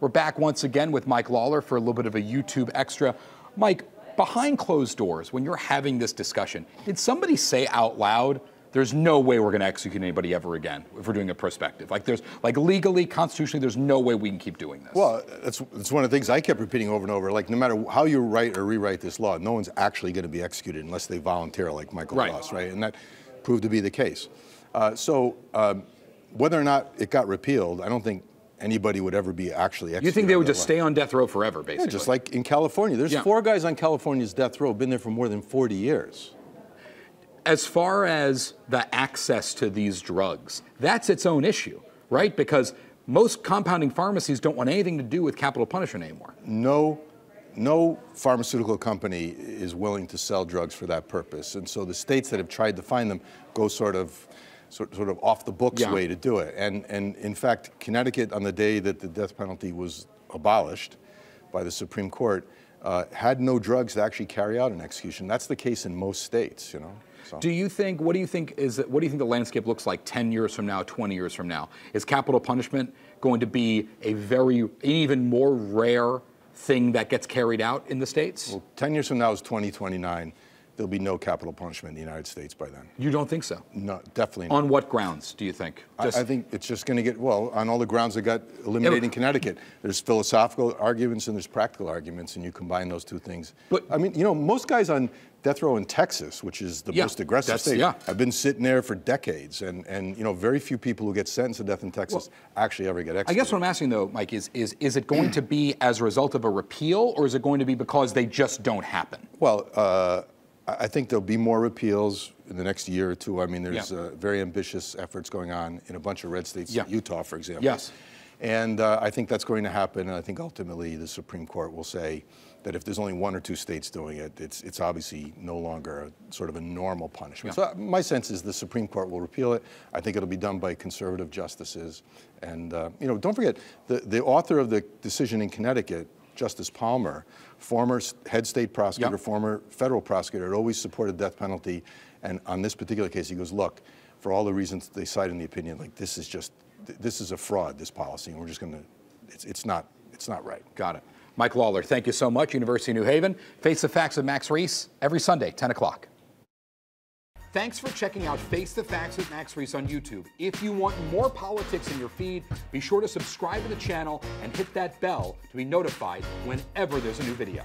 We're back once again with Mike Lawlor for a little bit of a YouTube extra. Mike, behind closed doors, when you're having this discussion, did somebody say out loud, there's no way we're going to execute anybody ever again if we're doing a prospective? Like legally, constitutionally, there's no way we can keep doing this. Well, that's one of the things I kept repeating over and over. Like, no matter how you write or rewrite this law, no one's actually going to be executed unless they volunteer, like Michael Ross, right? And that proved to be the case. Whether or not it got repealed, I don't think anybody would ever be actually executed. You think they would just stay on death row forever, basically? Yeah, just like in California. There's 4 guys on California's death row, been there for more than 40 years. As far as the access to these drugs, that's its own issue, right? Because most compounding pharmacies don't want anything to do with capital punishment anymore. No pharmaceutical company is willing to sell drugs for that purpose. And so the states that have tried to find them go sort of off the books way to do it. And in fact, Connecticut, on the day that the death penalty was abolished by the Supreme Court, had no drugs to actually carry out an execution. That's the case in most states, you know. So. What do you think the landscape looks like 10 years from now, 20 years from now? Is capital punishment going to be an even more rare thing that gets carried out in the states? Well, 10 years from now is 2029. There'll be no capital punishment in the United States by then. You don't think so? No, definitely not. On what grounds, do you think? I think it's just going to get, well, on all the grounds that got eliminated in Connecticut. There's philosophical arguments and there's practical arguments, and you combine those two things. But I mean, you know, most guys on death row in Texas, which is the most aggressive state, have been sitting there for decades, and you know, very few people who get sentenced to death in Texas actually ever get executed. I guess what I'm asking, though, Mike, is it going to be as a result of a repeal, or is it going to be because they just don't happen? Well, I think there'll be more repeals in the next year or two. I mean, there's very ambitious efforts going on in a bunch of red states, Utah, for example. Yes. And I think that's going to happen, and I think ultimately the Supreme Court will say that if there's only 1 or 2 states doing it, it's obviously no longer sort of a normal punishment. So my sense is the Supreme Court will repeal it. I think it'll be done by conservative justices. And you know, don't forget, the author of the decision in Connecticut, Justice Palmer, former head state prosecutor, former federal prosecutor, had always supported death penalty. And on this particular case, he goes, look, for all the reasons they cite in the opinion, like this is a fraud, this policy, and we're just going to, it's not right. Got it. Mike Lawlor, thank you so much. University of New Haven. Face the Facts with Max Reiss every Sunday, 10 o'clock. Thanks for checking out Face the Facts with Max Reiss on YouTube. If you want more politics in your feed, be sure to subscribe to the channel and hit that bell to be notified whenever there's a new video.